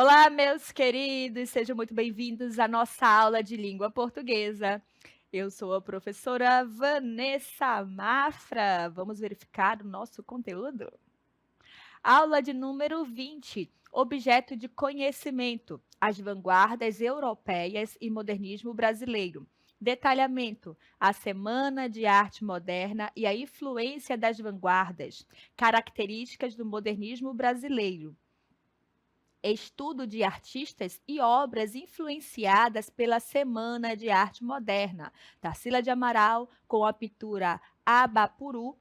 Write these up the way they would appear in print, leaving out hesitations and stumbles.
Olá, meus queridos, sejam muito bem-vindos à nossa aula de língua portuguesa. Eu sou a professora Vanessa Mafra. Vamos verificar o nosso conteúdo. Aula de número 20, objeto de conhecimento, as vanguardas europeias e modernismo brasileiro. Detalhamento, a Semana de Arte Moderna e a influência das vanguardas, características do modernismo brasileiro. Estudo de artistas e obras influenciadas pela Semana de Arte Moderna. Tarsila de Amaral, com a pintura Abapuru,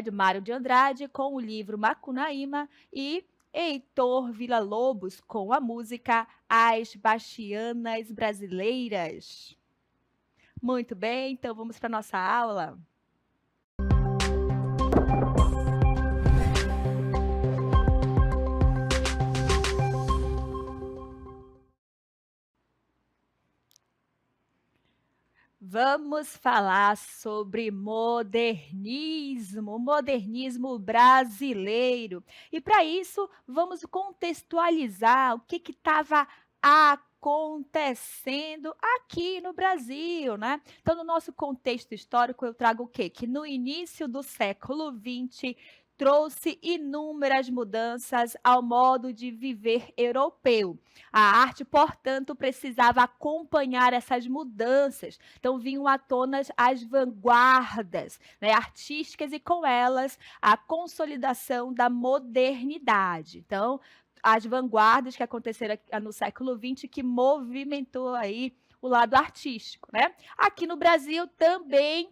de Mário de Andrade, com o livro Macunaíma, e Heitor Villa-Lobos, com a música As Bachianas Brasileiras. Muito bem, então vamos para a nossa aula. Vamos falar sobre modernismo brasileiro. E para isso, vamos contextualizar o que estava acontecendo aqui no Brasil, né? Então, no nosso contexto histórico, eu trago o quê? Que no início do século XX, trouxe inúmeras mudanças ao modo de viver europeu. A arte, portanto, precisava acompanhar essas mudanças. Então, vinham à tona as vanguardas, artísticas e, com elas, a consolidação da modernidade. Então, as vanguardas que aconteceram no século XX, que movimentou aí o lado artístico, Aqui no Brasil também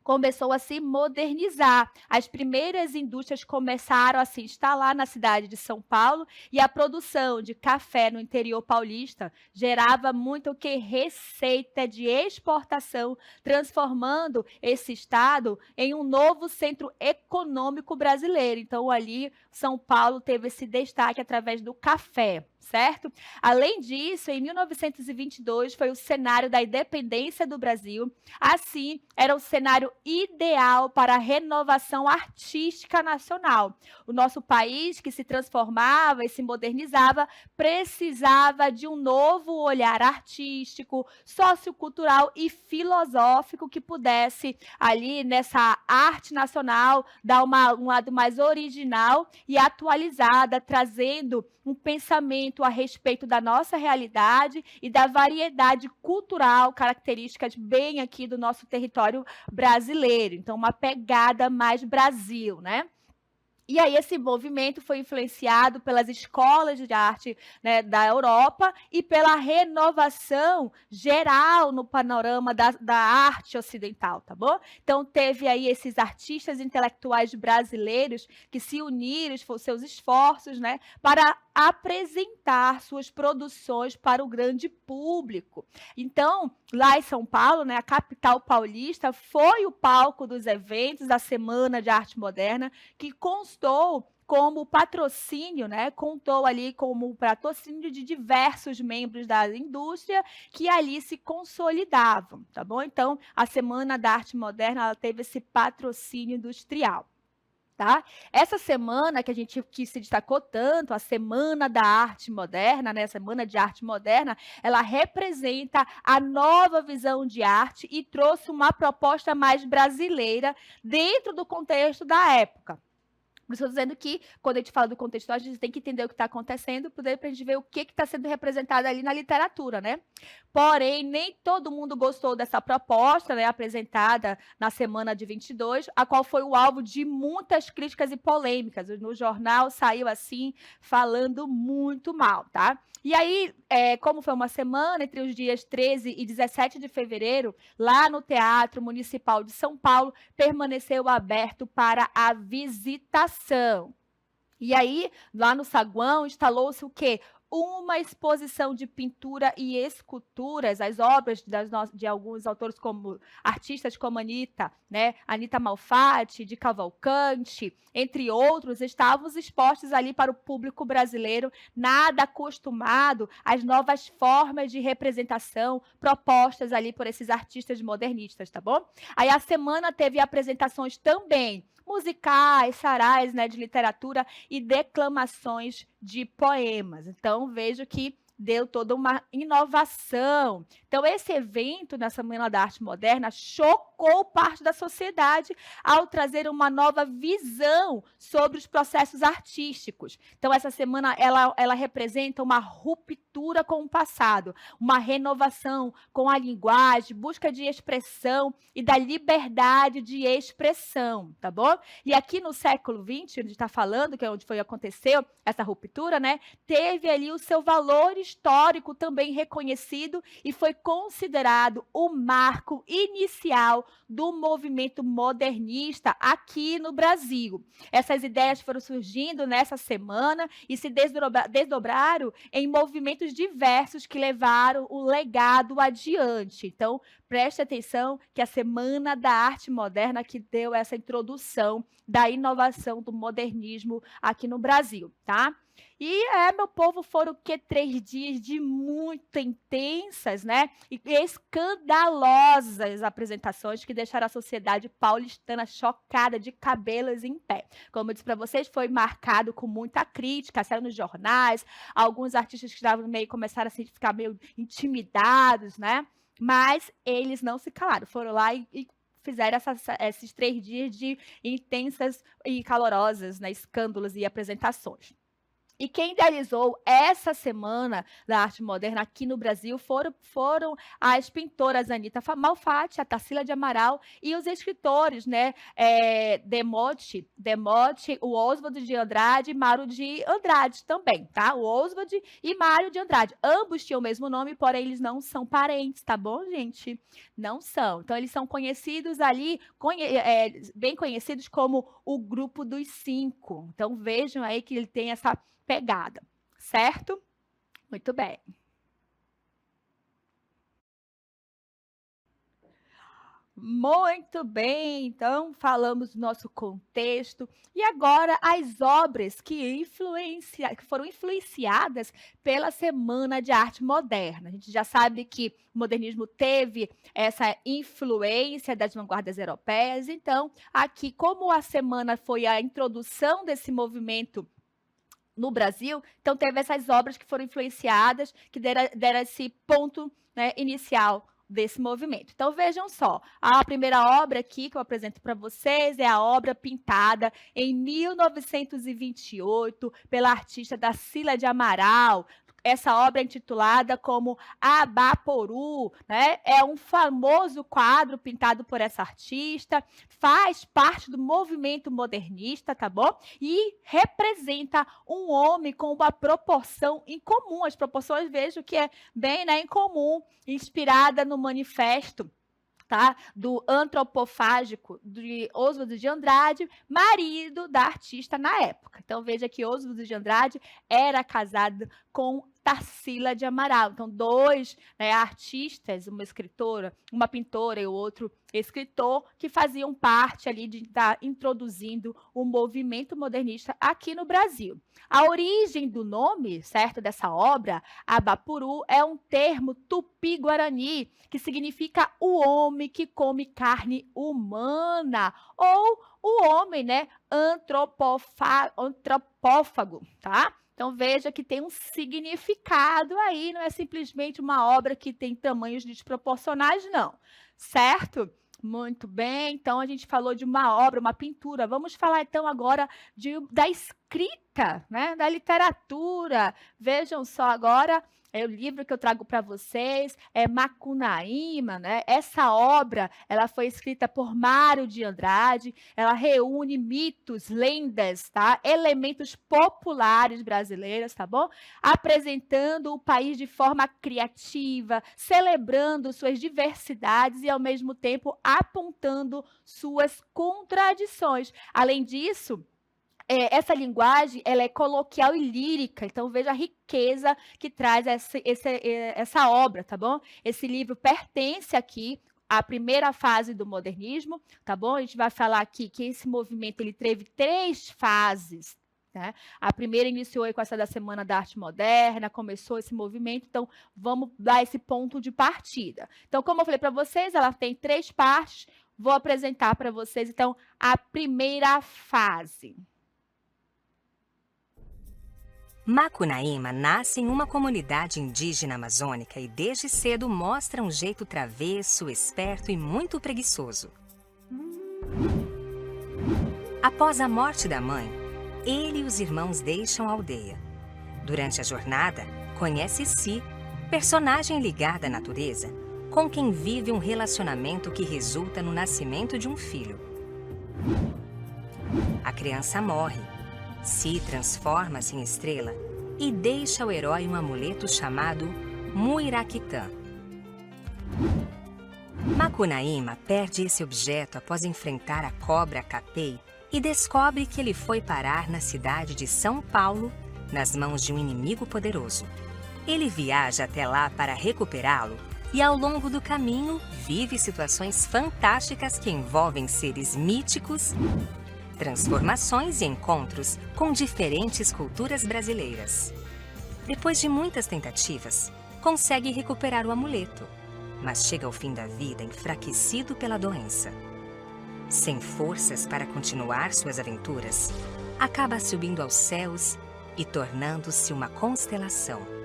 começou a se modernizar. As primeiras indústrias começaram a se instalar na cidade de São Paulo e a produção de café no interior paulista gerava muito o que? Receita de exportação, transformando esse estado em um novo centro econômico brasileiro. Então, ali, São Paulo teve esse destaque através do café, certo? Além disso, em 1922 foi o cenário da independência do Brasil. Assim, era o cenário ideal para a renovação artística nacional. O nosso país, que se transformava e se modernizava, precisava de um novo olhar artístico, sociocultural e filosófico que pudesse, ali nessa arte nacional, dar um lado mais original e atualizada, trazendo um pensamento a respeito da nossa realidade e da variedade cultural, características bem aqui do nosso território brasileiro. Então, uma pegada mais Brasil, E aí esse movimento foi influenciado pelas escolas de arte da Europa e pela renovação geral no panorama da arte ocidental, tá bom? Então teve aí esses artistas intelectuais brasileiros que se uniram, seus esforços, para apresentar suas produções para o grande público. Então, lá em São Paulo, a capital paulista, foi o palco dos eventos da Semana de Arte Moderna, que constou como patrocínio, contou ali como patrocínio de diversos membros da indústria que ali se consolidavam, tá bom? Então, a Semana da Arte Moderna, ela teve esse patrocínio industrial. Tá? Essa semana que se destacou tanto, a Semana da Arte Moderna, a Semana de Arte Moderna, ela representa a nova visão de arte e trouxe uma proposta mais brasileira dentro do contexto da época. Por isso eu estou dizendo que, quando a gente fala do contexto, a gente tem que entender o que está acontecendo, para a gente ver o que está sendo representado ali na literatura, Porém, nem todo mundo gostou dessa proposta, apresentada na semana de 22, a qual foi o alvo de muitas críticas e polêmicas. No jornal saiu assim, falando muito mal, tá? E aí, como foi uma semana, entre os dias 13 e 17 de fevereiro, lá no Teatro Municipal de São Paulo, permaneceu aberto para a visitação. E aí, lá no saguão, instalou-se o quê? Uma exposição de pintura e esculturas, as obras de alguns autores artistas como Anita Malfatti, de Cavalcante, entre outros, estavam expostos ali para o público brasileiro, nada acostumado às novas formas de representação propostas ali por esses artistas modernistas, tá bom? Aí a semana teve apresentações também musicais, sarais, né, de literatura e declamações de poemas. Então, vejo que deu toda uma inovação. Então, esse evento na Semana da Arte Moderna chocou parte da sociedade ao trazer uma nova visão sobre os processos artísticos. Então, essa semana ela representa uma ruptura com o passado, uma renovação com a linguagem, busca de expressão e da liberdade de expressão, tá bom? E aqui no século XX, onde está falando, que é onde aconteceu essa ruptura, né? Teve ali o seu valor histórico também reconhecido e foi considerado o marco inicial do movimento modernista aqui no Brasil. Essas ideias foram surgindo nessa semana e se desdobraram em movimentos diversos que levaram o legado adiante. Então, preste atenção que a Semana da Arte Moderna que deu essa introdução da inovação do modernismo aqui no Brasil, tá? E meu povo, foram o quê? 3 dias de muito intensas, né? E escandalosas apresentações que deixaram a sociedade paulistana chocada, de cabelos em pé. Como eu disse para vocês, foi marcado com muita crítica, saiu nos jornais, alguns artistas que estavam no meio começaram a ficar meio intimidados, né? Mas eles não se calaram, foram lá e fizeram esses 3 dias de intensas e calorosas, né, escândalos e apresentações. E quem idealizou essa Semana da Arte Moderna aqui no Brasil foram as pintoras Anita Malfatti, a Tarsila de Amaral e os escritores, né? Demotte, o Oswald de Andrade e Mário de Andrade também, tá? O Oswald e Mário de Andrade. Ambos tinham o mesmo nome, porém eles não são parentes, tá bom, gente? Não são. Então, eles são conhecidos ali, bem conhecidos como o Grupo dos Cinco. Então, vejam aí que ele tem essa pegada, certo? Muito bem. Muito bem, então falamos do nosso contexto e agora as obras que foram influenciadas pela Semana de Arte Moderna. A gente já sabe que o modernismo teve essa influência das vanguardas europeias, então aqui, como a semana foi a introdução desse movimento no Brasil, então teve essas obras que foram influenciadas, que deram esse ponto, né, inicial desse movimento. Então, vejam só, a primeira obra aqui que eu apresento para vocês é a obra pintada em 1928 pela artista Tarsila de Amaral. Essa obra é intitulada como Abaporu, né? É um famoso quadro pintado por essa artista, faz parte do movimento modernista, tá bom? E representa um homem com uma proporção incomum. As proporções, vejo que é bem, né, incomum, inspirada no manifesto, tá? Do antropofágico de Oswald de Andrade, marido da artista na época. Então, veja que Oswald de Andrade era casado com Tarsila de Amaral. Então, 2, né, artistas, uma escritora, uma pintora e o outro escritor, que faziam parte ali de estar introduzindo o movimento modernista aqui no Brasil. A origem do nome, certo, dessa obra, Abapuru, é um termo tupi-guarani, que significa o homem que come carne humana, ou o homem, né, antropófago, tá? Então, veja que tem um significado aí, não é simplesmente uma obra que tem tamanhos desproporcionais, não, certo? Muito bem, então a gente falou de uma obra, uma pintura. Vamos falar então agora da escrita, né? Da literatura. Vejam só agora, o livro que eu trago para vocês é Macunaíma, né? Essa obra, ela foi escrita por Mário de Andrade, ela reúne mitos, lendas, tá? Elementos populares brasileiros, tá bom? Apresentando o país de forma criativa, celebrando suas diversidades e, ao mesmo tempo, apontando suas contradições. Além disso, essa linguagem, ela é coloquial e lírica, então veja a riqueza que traz essa obra, tá bom? Esse livro pertence aqui à primeira fase do modernismo, tá bom? A gente vai falar aqui que esse movimento ele teve 3 fases, né? A primeira iniciou com essa da Semana da Arte Moderna, começou esse movimento, então vamos dar esse ponto de partida. Então, como eu falei para vocês, ela tem 3 partes. Vou apresentar para vocês, então, a primeira fase. Macunaíma nasce em uma comunidade indígena amazônica e desde cedo mostra um jeito travesso, esperto e muito preguiçoso. Após a morte da mãe, ele e os irmãos deixam a aldeia. Durante a jornada, conhece Si, personagem ligada à natureza, com quem vive um relacionamento que resulta no nascimento de um filho. A criança morre. Si transforma-se em estrela e deixa ao herói um amuleto chamado Muiraquitã. Macunaíma perde esse objeto após enfrentar a cobra Capei e descobre que ele foi parar na cidade de São Paulo, nas mãos de um inimigo poderoso. Ele viaja até lá para recuperá-lo e, ao longo do caminho, vive situações fantásticas que envolvem seres míticos, transformações e encontros com diferentes culturas brasileiras. Depois de muitas tentativas, consegue recuperar o amuleto, mas chega ao fim da vida enfraquecido pela doença. Sem forças para continuar suas aventuras, acaba subindo aos céus e tornando-se uma constelação.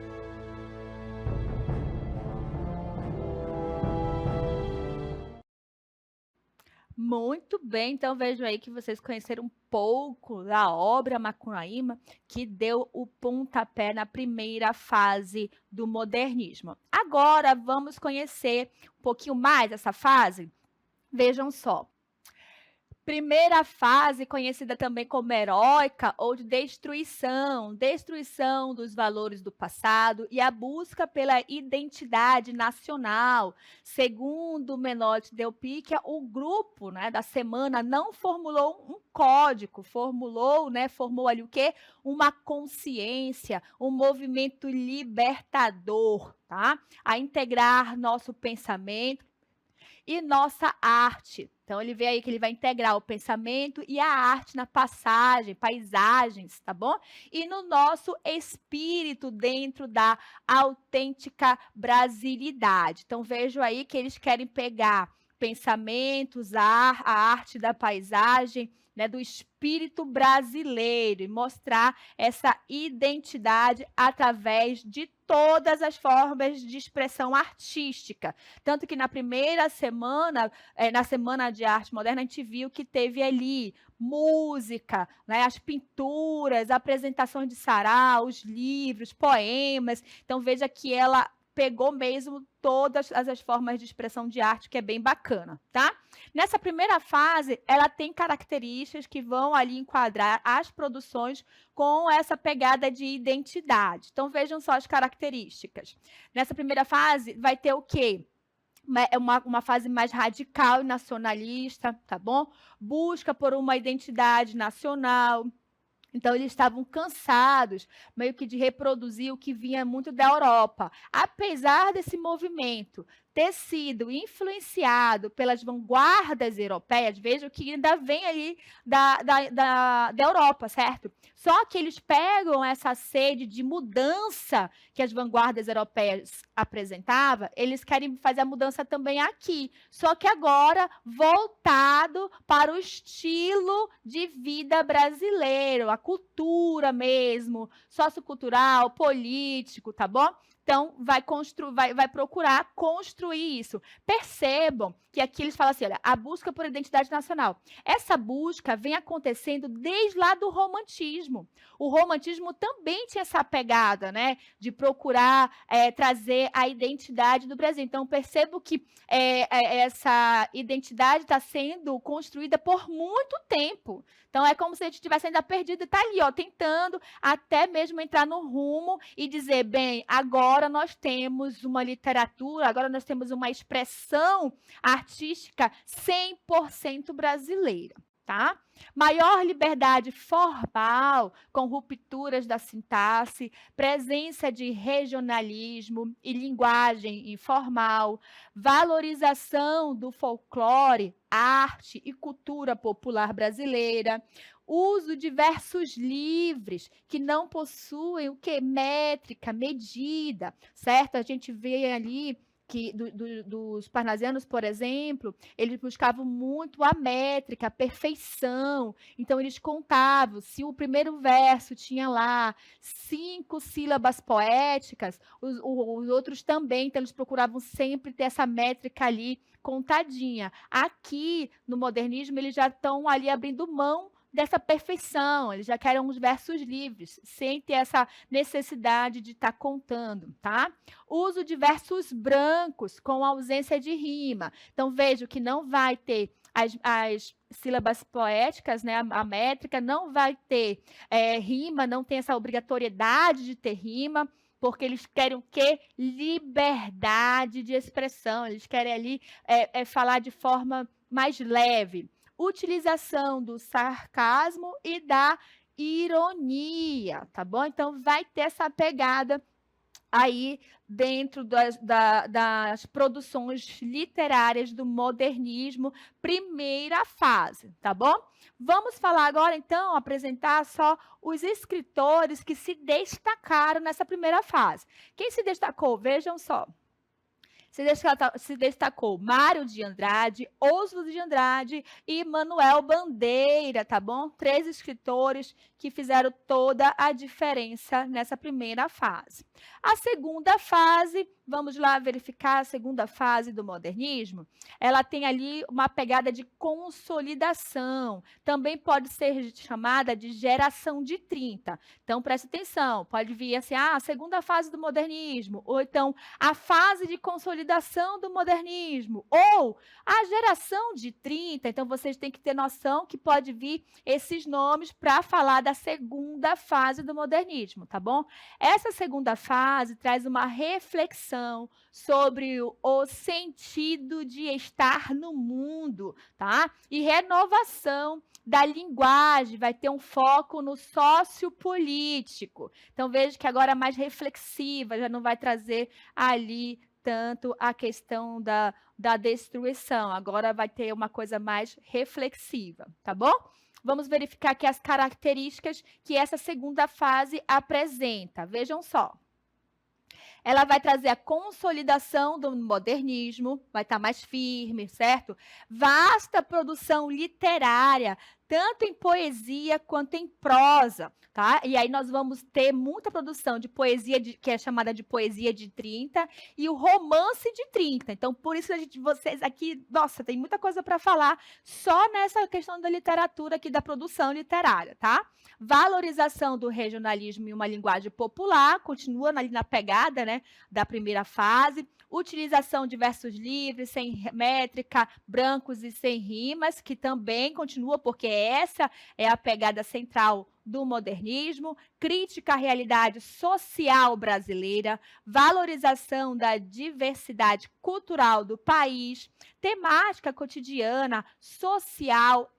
Muito bem, então vejo aí que vocês conheceram um pouco da obra Macunaíma, que deu o pontapé na primeira fase do modernismo. Agora vamos conhecer um pouquinho mais essa fase? Vejam só. Primeira fase, conhecida também como heróica ou de destruição, destruição dos valores do passado e a busca pela identidade nacional. Segundo Menotti Del Picchia, o grupo, né, da semana não formulou um código, formou ali o quê? Uma consciência, um movimento libertador, tá? A integrar nosso pensamento e nossa arte. Então, ele vê aí que ele vai integrar o pensamento e a arte na passagem, paisagens, tá bom? E no nosso espírito dentro da autêntica brasilidade. Então, vejo aí que eles querem pegar pensamentos, a arte da paisagem, né, do espírito brasileiro e mostrar essa identidade através de todas as formas de expressão artística. Tanto que na primeira semana, na Semana de Arte Moderna, a gente viu que teve ali música, né, as pinturas, apresentações de sarau, os livros, poemas. Então, veja que ela pegou mesmo todas as formas de expressão de arte, que é bem bacana, tá? Nessa primeira fase, ela tem características que vão ali enquadrar as produções com essa pegada de identidade. Então, vejam só as características. Nessa primeira fase, vai ter o quê? Uma fase mais radical e nacionalista, tá bom? Busca por uma identidade nacional. Então, eles estavam cansados, meio que de reproduzir o que vinha muito da Europa. Apesar desse movimento ter sido influenciado pelas vanguardas europeias, veja que ainda vem ali da Europa, certo? Só que eles pegam essa sede de mudança que as vanguardas europeias apresentavam, eles querem fazer a mudança também aqui, só que agora voltado para o estilo de vida brasileiro, a cultura mesmo, sociocultural, político, tá bom? Então, vai procurar construir isso. Percebam que aqui eles falam assim, olha, a busca por identidade nacional. Essa busca vem acontecendo desde lá do romantismo. O romantismo também tinha essa pegada, né, de procurar trazer a identidade do Brasil. Então, percebo que essa identidade está sendo construída por muito tempo. Então, é como se a gente estivesse ainda perdido e está ali, ó, tentando até mesmo entrar no rumo e dizer, bem, agora nós temos uma literatura, agora nós temos uma expressão artística 100% brasileira. Tá? Maior liberdade formal, com rupturas da sintaxe, presença de regionalismo e linguagem informal, valorização do folclore, arte e cultura popular brasileira, uso de versos livres que não possuem o que? Métrica, medida, certo? A gente vê ali dos parnasianos, por exemplo, eles buscavam muito a métrica, a perfeição. Então, eles contavam, se o primeiro verso tinha lá 5 sílabas poéticas, os outros também, então eles procuravam sempre ter essa métrica ali contadinha. Aqui, no modernismo, eles já estão ali abrindo mão dessa perfeição, eles já querem uns versos livres, sem ter essa necessidade de estar contando, tá? Uso de versos brancos com ausência de rima. Então, vejo que não vai ter as sílabas poéticas, né? A métrica não vai ter rima, não tem essa obrigatoriedade de ter rima, porque eles querem o quê? Liberdade de expressão, eles querem ali falar de forma mais leve. Utilização do sarcasmo e da ironia, tá bom? Então, vai ter essa pegada aí dentro das produções literárias do modernismo, primeira fase, tá bom? Vamos falar agora, então, apresentar só os escritores que destacaram nessa primeira fase. Quem se destacou? Vejam só. Se destacou Mário de Andrade, Oswald de Andrade e Manuel Bandeira, tá bom? 3 escritores que fizeram toda a diferença nessa primeira fase. A segunda fase, vamos lá verificar a segunda fase do modernismo, ela tem ali uma pegada de consolidação, também pode ser chamada de geração de 30. Então, presta atenção, pode vir assim, a segunda fase do modernismo, ou então a fase de consolidação do modernismo, ou a geração de 30. Então, vocês têm que ter noção que pode vir esses nomes para falar da segunda fase do modernismo, tá bom? Essa segunda fase traz uma reflexão sobre o sentido de estar no mundo, tá? E renovação da linguagem, vai ter um foco no sociopolítico. Então, veja que agora é mais reflexiva, já não vai trazer ali tanto a questão da destruição, agora vai ter uma coisa mais reflexiva, tá bom? Vamos verificar aqui as características que essa segunda fase apresenta. Vejam só. Ela vai trazer a consolidação do modernismo, vai estar mais firme, certo? Vasta produção literária, tanto em poesia quanto em prosa, tá? E aí nós vamos ter muita produção de poesia, que é chamada de poesia de 30, e o romance de 30. Então, por isso vocês aqui, nossa, tem muita coisa para falar só nessa questão da literatura aqui, da produção literária, tá? Valorização do regionalismo em uma linguagem popular, continua ali na pegada, né, da primeira fase. Utilização de versos livres, sem métrica, brancos e sem rimas, que também continua, porque essa é a pegada central do modernismo. Crítica à realidade social brasileira, valorização da diversidade cultural do país, temática cotidiana, social,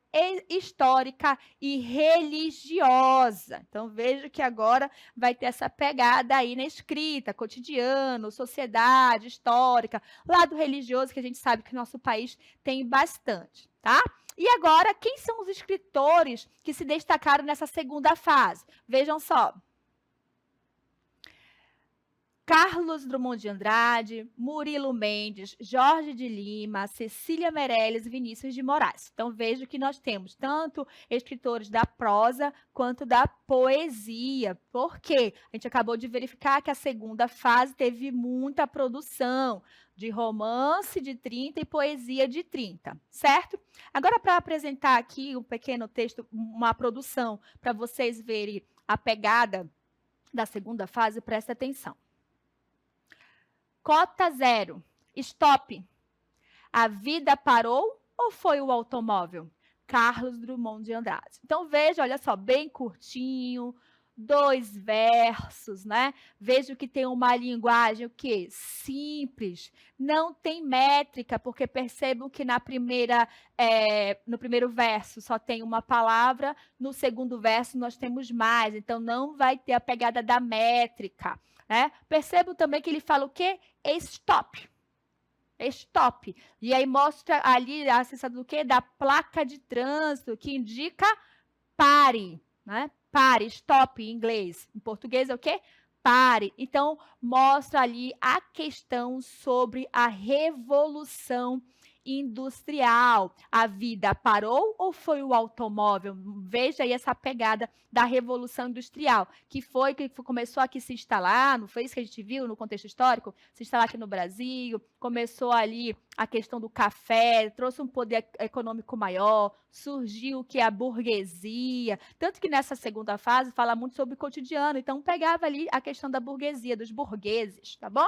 histórica e religiosa. Então, vejo que agora vai ter essa pegada aí na escrita, cotidiano, sociedade, histórica, lado religioso, que a gente sabe que o nosso país tem bastante, tá? E agora, quem são os escritores que se destacaram nessa segunda fase? Vejam só. Carlos Drummond de Andrade, Murilo Mendes, Jorge de Lima, Cecília Meirelles e Vinícius de Moraes. Então, vejo que nós temos tanto escritores da prosa quanto da poesia. Por quê? A gente acabou de verificar que a segunda fase teve muita produção de romance de 30 e poesia de 30, certo? Agora, para apresentar aqui um pequeno texto, uma produção, para vocês verem a pegada da segunda fase, presta atenção. Cota zero. Stop. A vida parou ou foi o automóvel? Carlos Drummond de Andrade. Então, veja, olha só, bem curtinho, 2 versos, né? Vejo que tem uma linguagem, o quê? Simples. Não tem métrica, porque percebam que no primeiro verso só tem uma palavra, no segundo verso nós temos mais, então não vai ter a pegada da métrica. Né? Percebo também que ele fala o quê? Stop. Stop. E aí mostra ali a sensação do quê? Da placa de trânsito, que indica pare. Né? Pare, stop em inglês. Em português é o quê? pare. Então, mostra ali a questão sobre a revolução industrial. A vida parou ou foi o automóvel? Veja aí essa pegada da revolução industrial, que começou aqui a se instalar, não foi isso que a gente viu no contexto histórico? Se instalar aqui no Brasil, começou ali a questão do café, trouxe um poder econômico maior, surgiu o que é a burguesia, tanto que nessa segunda fase fala muito sobre o cotidiano, então pegava ali a questão da burguesia, dos burgueses, tá bom?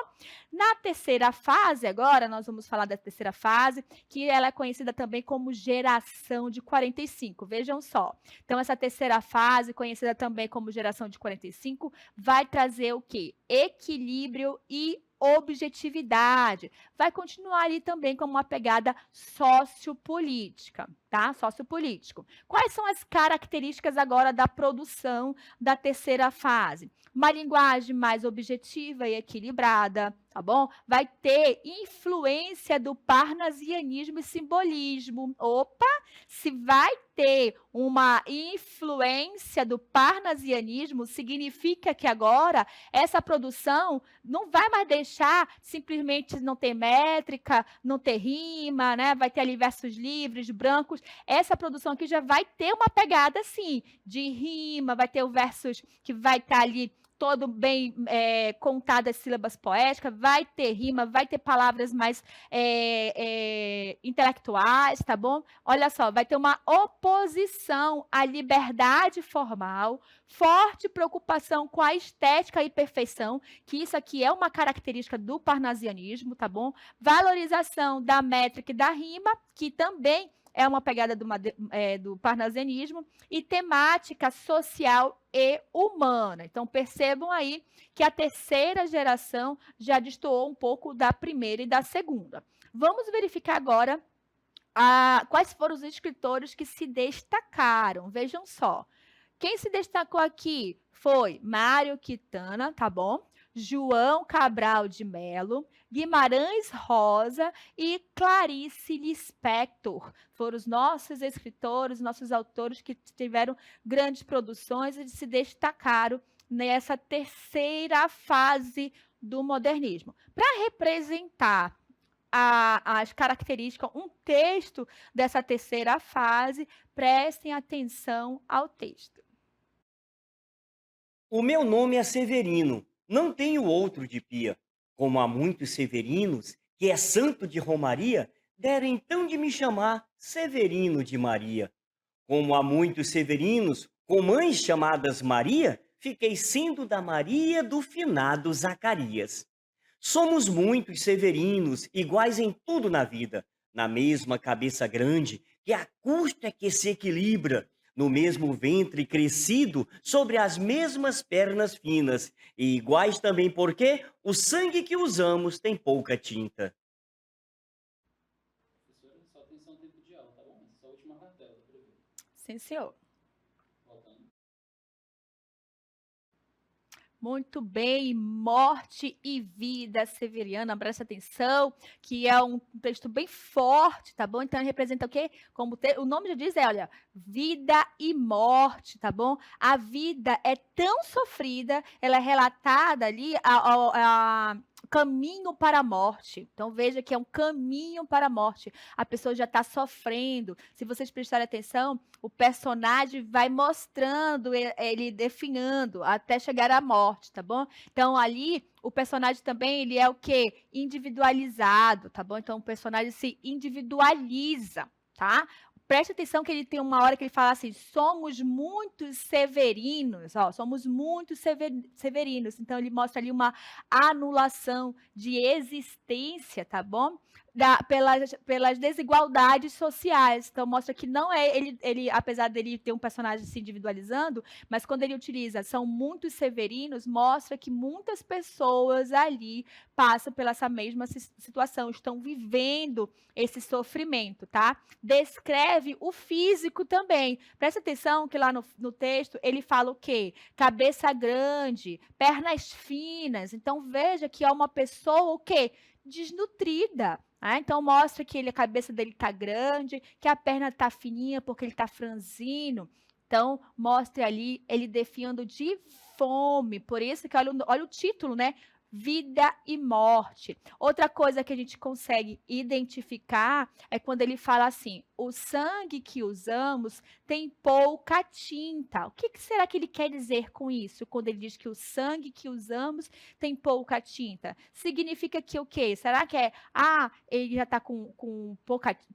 Na terceira fase, agora, nós vamos falar da terceira fase, que ela é conhecida também como geração de 45, vejam só. Então, essa terceira fase, conhecida também como geração de 45, vai trazer o quê? Equilíbrio e objetividade. Vai continuar ali também como uma pegada sociopolítica, tá? Sociopolítico. Quais são as características agora da produção da terceira fase? Uma linguagem mais objetiva e equilibrada, tá bom? Vai ter influência do parnasianismo e simbolismo. Opa! Se vai ter uma influência do parnasianismo, significa que agora essa produção não vai mais deixar simplesmente não ter métrica, não ter rima, né? Vai ter ali versos livres, brancos. Essa produção aqui já vai ter uma pegada, assim, de rima, vai ter o versos que vai estar ali todo bem contado as sílabas poéticas, vai ter rima, vai ter palavras mais intelectuais, tá bom? Olha só, vai ter uma oposição à liberdade formal, forte preocupação com a estética e perfeição, que isso aqui é uma característica do parnasianismo, tá bom? Valorização da métrica e da rima, que também é uma pegada do parnasianismo, e temática social e humana. Então, percebam aí que a terceira geração já destoou um pouco da primeira e da segunda. Vamos verificar agora quais foram os escritores que se destacaram. Vejam só. Quem se destacou aqui foi Mário Quintana, tá bom? João Cabral de Melo, Guimarães Rosa e Clarice Lispector. Foram os nossos escritores, nossos autores que tiveram grandes produções e se destacaram nessa terceira fase do modernismo. Para representar as características, um texto dessa terceira fase, prestem atenção ao texto. O meu nome é Severino, não tenho outro de pia. Como há muitos Severinos, que é santo de Romaria, deram então de me chamar Severino de Maria. Como há muitos Severinos, com mães chamadas Maria, fiquei sendo da Maria do finado Zacarias. Somos muitos Severinos, iguais em tudo na vida, na mesma cabeça grande, que a custo é que se equilibra, no mesmo ventre crescido, sobre as mesmas pernas finas, e iguais também porque o sangue que usamos tem pouca tinta. Professora, só atenção ao tempo de aula, tá bom? Essa é a última cartela, por ver. Sim, senhor. Voltando. Muito bem, Morte e Vida Severiana, presta atenção, que é um texto bem forte, tá bom? Então, ele representa o quê? Como o nome já diz, olha, vida e morte, tá bom? A vida é tão sofrida, ela é relatada ali a caminho para a morte. Então, veja que é um caminho para a morte. A pessoa já está sofrendo. Se vocês prestarem atenção, o personagem vai mostrando ele definhando até chegar à morte, tá bom? Então, ali, o personagem também, ele é o quê? Individualizado, tá bom? Então, o personagem se individualiza, tá? Preste atenção que ele tem uma hora que ele fala assim, somos muitos severinos, ó, somos muitos severinos. Então, ele mostra ali uma anulação de existência, tá bom? Pelas desigualdades sociais. Então, mostra que não é ele, apesar dele ter um personagem se individualizando, mas quando ele utiliza são muitos severinos, mostra que muitas pessoas ali passam pela essa mesma situação, estão vivendo esse sofrimento, tá? Descreve o físico também. Presta atenção que lá no texto ele fala o quê? Cabeça grande, pernas finas. Então, veja que é uma pessoa o quê? Desnutrida. Então, mostra que a cabeça dele está grande, que a perna está fininha porque ele está franzino. Então, mostre ali ele definhando de fome. Por isso que olha o título, né? Vida e morte. Outra coisa que a gente consegue identificar é quando ele fala assim: o sangue que usamos tem pouca tinta. O que será que ele quer dizer com isso? Quando ele diz que o sangue que usamos tem pouca tinta? Significa que o quê? Será que ele já está com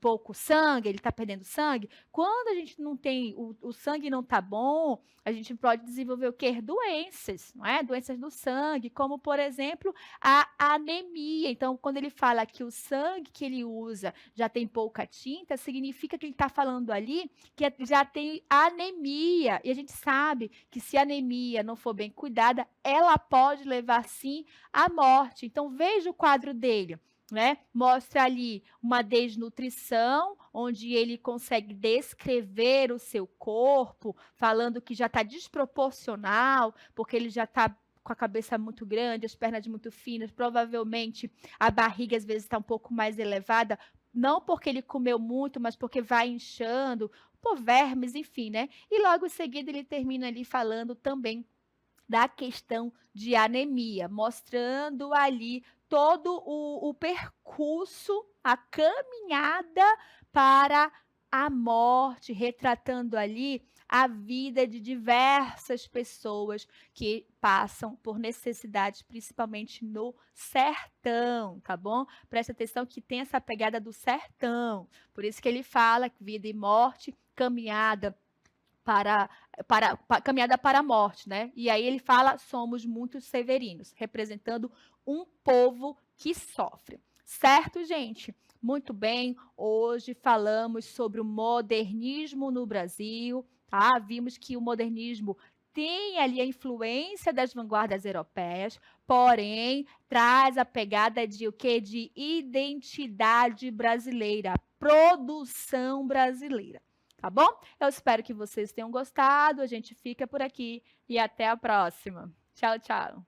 pouco sangue, ele está perdendo sangue? Quando a gente não tem, o sangue não está bom, a gente pode desenvolver o quê? Doenças, não é? Doenças do sangue, como, por exemplo, a anemia. Então, quando ele fala que o sangue que ele usa já tem pouca tinta, significa que ele está falando ali que já tem anemia. E a gente sabe que se a anemia não for bem cuidada, ela pode levar, sim, à morte. Então, veja o quadro dele. Né? Mostra ali uma desnutrição, onde ele consegue descrever o seu corpo, falando que já está desproporcional, porque ele já está com a cabeça muito grande, as pernas muito finas, provavelmente a barriga às vezes está um pouco mais elevada, não porque ele comeu muito, mas porque vai inchando, por vermes, enfim, né? E logo em seguida ele termina ali falando também da questão de anemia, mostrando ali todo o percurso, a caminhada para a morte, retratando ali a vida de diversas pessoas que passam por necessidades, principalmente no sertão, tá bom? Presta atenção que tem essa pegada do sertão. Por isso que ele fala que vida e morte, caminhada caminhada para a morte, né? E aí ele fala, somos muitos severinos, representando um povo que sofre. Certo, gente? Muito bem, hoje falamos sobre o modernismo no Brasil, tá? Vimos que o modernismo tem ali a influência das vanguardas europeias, porém traz a pegada de o quê? De identidade brasileira, produção brasileira. Tá bom? Eu espero que vocês tenham gostado. A gente fica por aqui e até a próxima. Tchau, tchau.